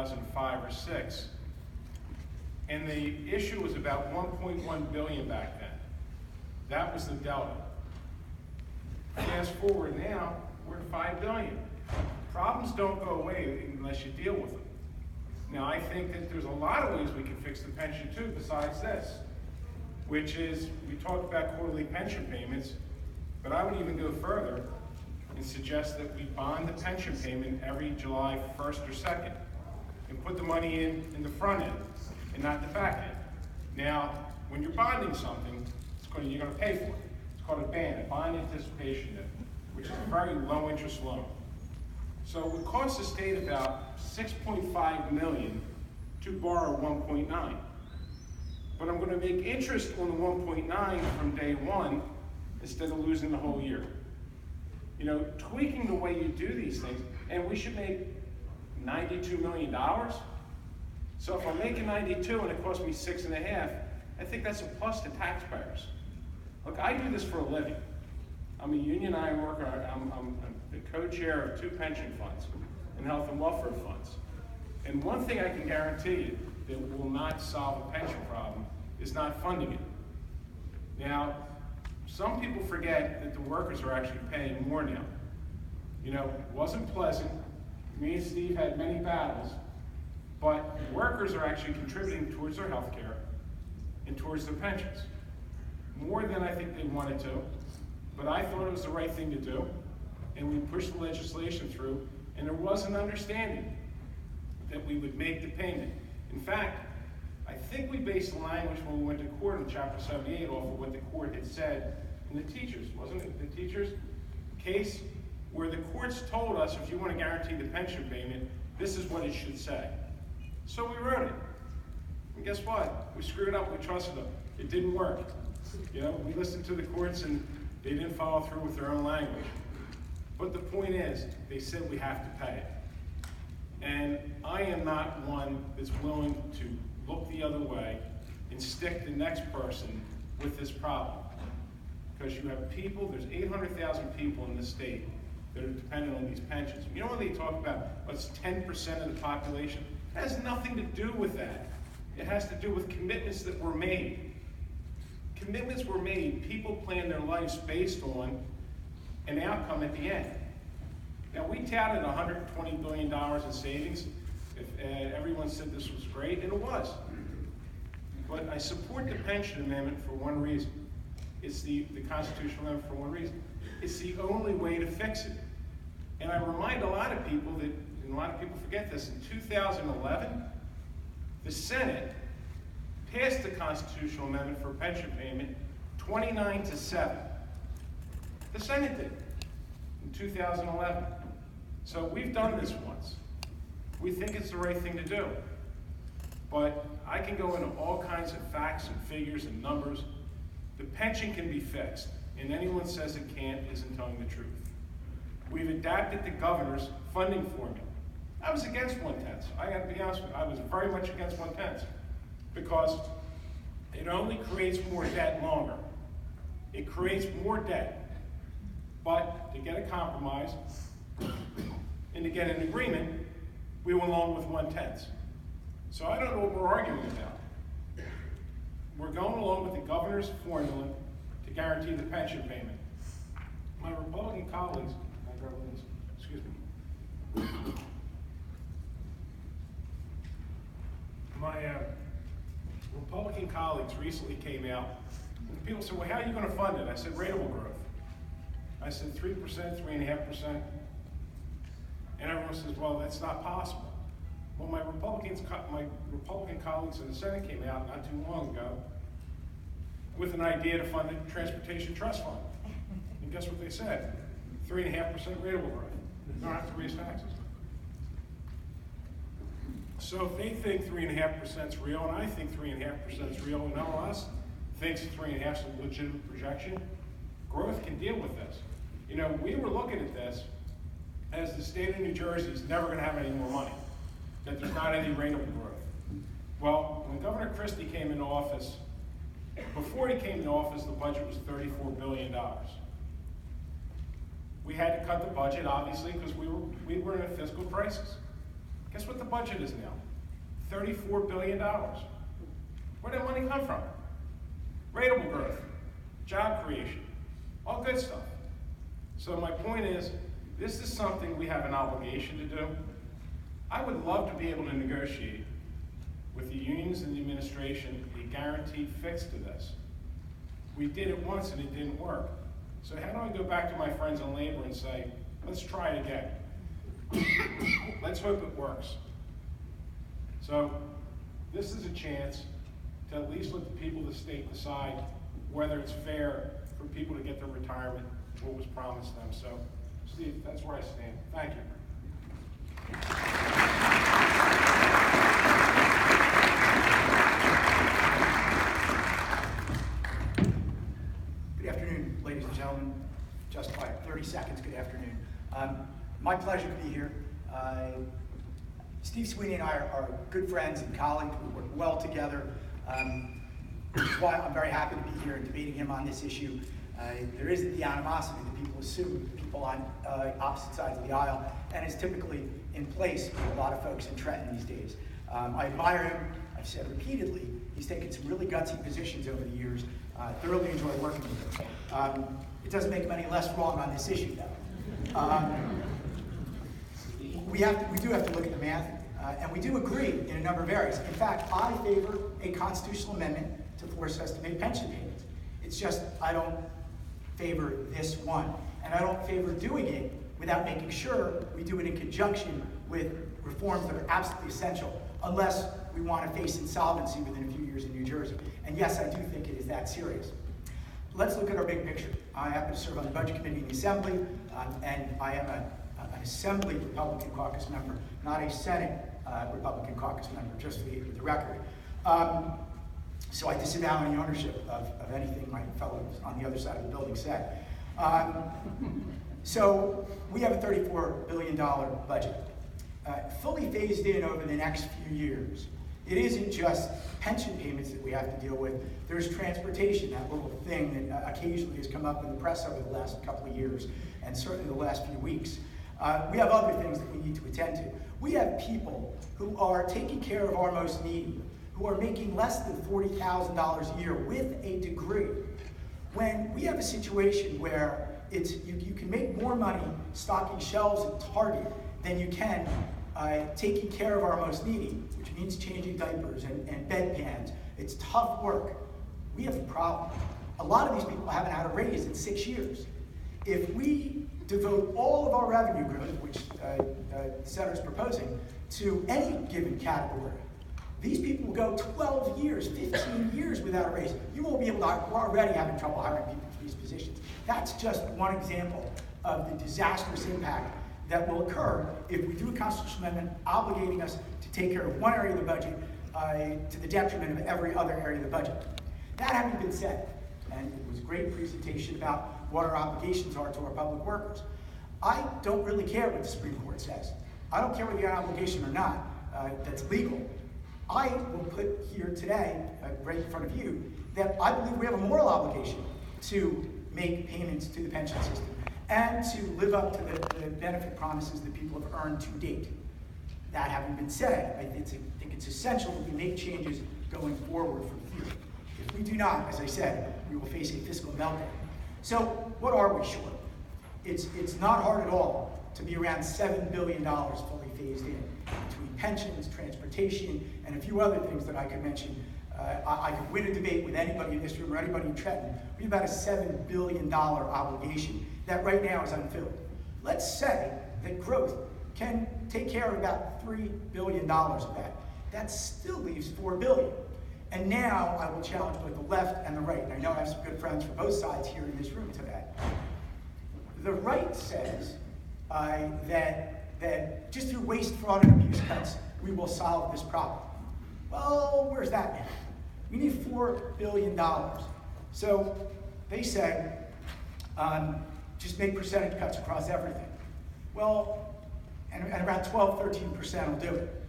2005 or 6. And the issue was about 1.1 billion back then. That was the delta. Fast forward now, we're at 5 billion. Problems don't go away unless you deal with them. Now, I think that there's a lot of ways we can fix the pension too, besides this, which is, we talked about quarterly pension payments, but I would even go further and suggest that we bond the pension payment every July 1st or 2nd and put the money in the front end and not the back end. Now, when you're bonding something, you're going to pay for it. It's called a BAN, a bond anticipation note, which is a very low interest loan. So it would cost the state about $6.5 million to borrow 1.9. But I'm going to make interest on the 1.9 from day one instead of losing the whole year. You know, tweaking the way you do these things, and we should make $92 million. So if I'm making 92 and it costs me 6.5, I think that's a plus to taxpayers. Look, I do this for a living. I'm a union iron worker. I'm the co-chair of 2 pension funds and health and welfare funds. And one thing I can guarantee you that will not solve a pension problem is not funding it. Now, some people forget that the workers are actually paying more now. You know, it wasn't pleasant. Me and Steve had many battles, but workers are actually contributing towards their health care and towards their pensions. More than I think they wanted to, but I thought it was the right thing to do, and we pushed the legislation through, and there was an understanding that we would make the payment. In fact, I think we based the language when we went to court in Chapter 78 off of what the court had said in the teachers, wasn't it? The teachers case where the courts told us, if you want to guarantee the pension payment, this is what it should say. So we wrote it. And guess what? We screwed up, we trusted them. It didn't work. You know, we listened to the courts and they didn't follow through with their own language. But the point is, they said we have to pay it. And I am not one that's willing to look the other way and stick the next person with this problem. Because you have people, there's 800,000 people in this state that are dependent on these pensions. You know when they talk about what's 10% of the population? It has nothing to do with that. It has to do with commitments that were made. Commitments were made, people plan their lives based on an outcome at the end. Now we touted $120 billion in savings. If everyone said this was great, and it was. But I support the pension amendment for one reason. It's the constitutional amendment for one reason. It's the only way to fix it. And I remind a lot of people that, and a lot of people forget this, in 2011, the Senate passed the constitutional amendment for pension payment 29-7. The Senate did in 2011. So we've done this once. We think it's the right thing to do. But I can go into all kinds of facts and figures and numbers. The pension can be fixed, and anyone says it can't isn't telling the truth. We've adapted the governor's funding formula. I was against 1/10. I got to be honest with you, I was very much against 1/10 because it only creates more debt longer. It creates more debt. But to get a compromise and to get an agreement, we went along with 1/10. So I don't know what we're arguing about. We're going along with the governor's formula to guarantee the pension payment. My Republican colleagues, excuse me. My Republican colleagues recently came out, and people said, well, how are you going to fund it? I said, ratable growth. I said 3%, 3.5%. And everyone says, well, that's not possible. Well, my Republican colleagues in the Senate came out not too long ago with an idea to fund the Transportation Trust Fund. And guess what they said? 3.5% ratable growth. They don't have to raise taxes. So if they think 3.5% is real, and I think 3.5% is real, and no one else thinks 3.5% is a legitimate projection, growth can deal with this. You know, we were looking at this as the state of New Jersey is never going to have any more money, that there's not any ratable growth. Well, when Governor Christie came into office, before he came into office, the budget was $34 billion. We had to cut the budget, obviously, because we were in a fiscal crisis. Guess what the budget is now? $34 billion. Where did that money come from? Ratable growth, job creation, all good stuff. So my point is, this is something we have an obligation to do. I would love to be able to negotiate with the unions and the administration a guaranteed fix to this. We did it once and it didn't work. So how do I go back to my friends in labor and say, let's try it again. Let's hope it works. So this is a chance to at least let the people of the state decide whether it's fair for people to get their retirement, what was promised them. So, Steve, that's where I stand. Thank you. Good afternoon, ladies and gentlemen. Just by 30 seconds, good afternoon. My pleasure to be here. Steve Sweeney and I are good friends and colleagues. We work well together. Which is why I'm very happy to be here and debating him on this issue. There isn't the animosity that people assume, people on opposite sides of the aisle, and is typically in place with a lot of folks in Trenton these days. I admire him. I've said repeatedly, he's taken some really gutsy positions over the years. Thoroughly enjoy working with him. It doesn't make him any less wrong on this issue, though. We do have to look at the math, and we do agree in a number of areas. In fact, I favor a constitutional amendment to force us to make pension payments. It's just I don't favor this one, and I don't favor doing it without making sure we do it in conjunction with reforms that are absolutely essential, unless we want to face insolvency within a few years in New Jersey. And yes, I do think it is that serious. Let's look at our big picture. I happen to serve on the Budget Committee in the Assembly, and I am an Assembly Republican caucus member, not a Senate Republican caucus member, just for the record. So I disavow any ownership of anything my fellows on the other side of the building said. So we have a $34 billion budget, fully phased in over the next few years. It isn't just pension payments that we have to deal with. There's transportation, that little thing that occasionally has come up in the press over the last couple of years, and certainly the last few weeks. We have other things that we need to attend to. We have people who are taking care of our most needy, who are making less than $40,000 a year with a degree. When we have a situation where you can make more money stocking shelves at Target than you can taking care of our most needy, which means changing diapers and bedpans. It's tough work. We have a problem. A lot of these people haven't had a raise in 6 years. If we devote all of our revenue growth, which the Senator's proposing, to any given category, these people will go 12 years, 15 years without a raise. You won't be able to, we're already having trouble hiring people for these positions. That's just one example of the disastrous impact that will occur if we do a constitutional amendment obligating us to take care of one area of the budget to the detriment of every other area of the budget. That having been said, and it was a great presentation about what our obligations are to our public workers, I don't really care what the Supreme Court says. I don't care whether you have an obligation or not that's legal. I will put here today, right in front of you, that I believe we have a moral obligation to make payments to the pension system and to live up to the benefit promises that people have earned to date. That having been said, I think it's essential that we make changes going forward from here. If we do not, as I said, we will face a fiscal meltdown. So what are we short? It's not hard at all to be around $7 billion fully phased in between pensions, transportation, and a few other things that I could mention. I could win a debate with anybody in this room or anybody in Trenton. We have about a $7 billion obligation that right now is unfilled. Let's say that growth can take care of about $3 billion of that. That still leaves $4 billion. And now I will challenge both the left and the right. And I know I have some good friends from both sides here in this room today. The right says that just through waste, fraud, and abuse cuts, we will solve this problem. Well, where's that now? We need $4 billion. So they say, just make percentage cuts across everything. Well, and around 12, 13% will do it.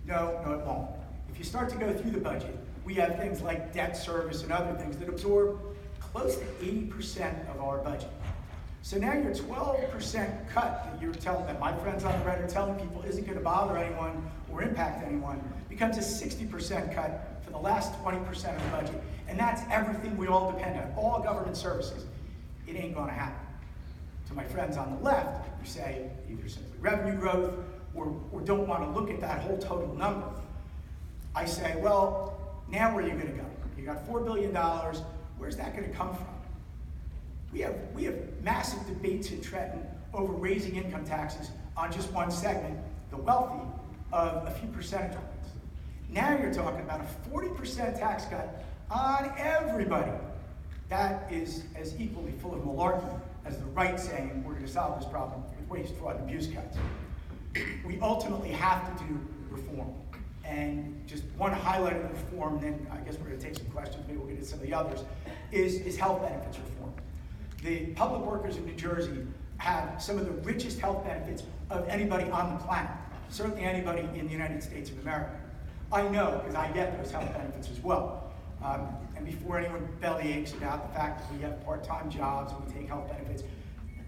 No, it won't. If you start to go through the budget, we have things like debt service and other things that absorb close to 80% of our budget. So now your 12% cut that my friends on the right are telling people isn't going to bother anyone or impact anyone becomes a 60% cut for the last 20% of the budget. And that's everything we all depend on, all government services. It ain't going to happen. To my friends on the left, who say either simply revenue growth or don't want to look at that whole total number, I say, well, now where are you going to go? You got $4 billion. Where's that going to come from? We have massive debates in Trenton over raising income taxes on just one segment, the wealthy, of a few percentage points. Now you're talking about a 40% tax cut on everybody. That is as equally full of malarkey as the right saying we're going to solve this problem with waste, fraud, and abuse cuts. We ultimately have to do reform. And just one highlight of the reform, and then I guess we're going to take some questions, maybe we'll get into some of the others, is health benefits reform. The public workers of New Jersey have some of the richest health benefits of anybody on the planet, certainly anybody in the United States of America. I know, because I get those health benefits as well. And before anyone bellyaches about the fact that we have part-time jobs and we take health benefits,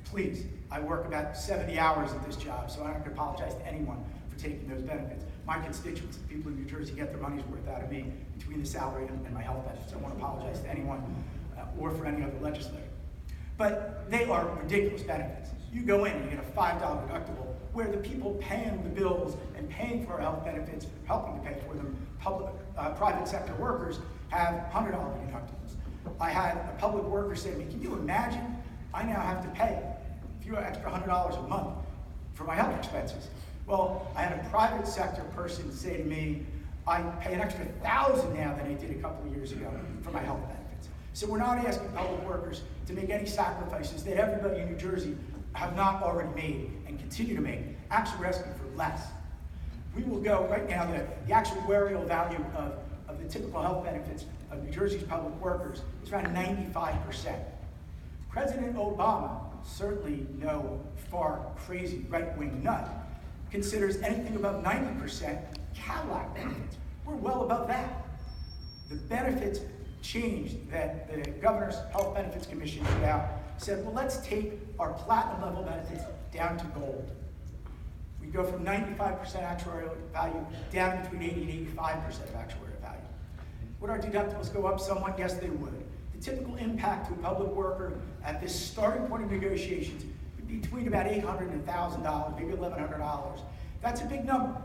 please, I work about 70 hours at this job, so I don't have to apologize to anyone for taking those benefits. My constituents, the people in New Jersey, get their money's worth out of me between the salary and my health benefits. I don't want to apologize to anyone or for any other legislator. But they are ridiculous benefits. You go in and you get a $5 deductible, where the people paying the bills and paying for our health benefits, helping to pay for them, private sector workers, have $100 deductibles. I had a public worker say to me, can you imagine I now have to pay a few extra $100 a month for my health expenses? Well, I had a private sector person say to me, I pay an extra $1,000 now than I did a couple of years ago for my health benefits. So we're not asking public workers to make any sacrifices that everybody in New Jersey have not already made and continue to make. Actually, we're asking for less. We will go, right now, the actuarial value of the typical health benefits of New Jersey's public workers is around 95%. President Obama, certainly no far crazy right-wing nut, considers anything above 90% Cadillac benefits. We're well above that. The benefits change that the Governor's Health Benefits Commission put out said, well, let's take our platinum level benefits down to gold. We go from 95% actuarial value down between 80 and 85% of actuarial value. Would our deductibles go up somewhat? Yes, they would. The typical impact to a public worker at this starting point of negotiations would be between about $800 and $1,000, maybe $1,100. That's a big number.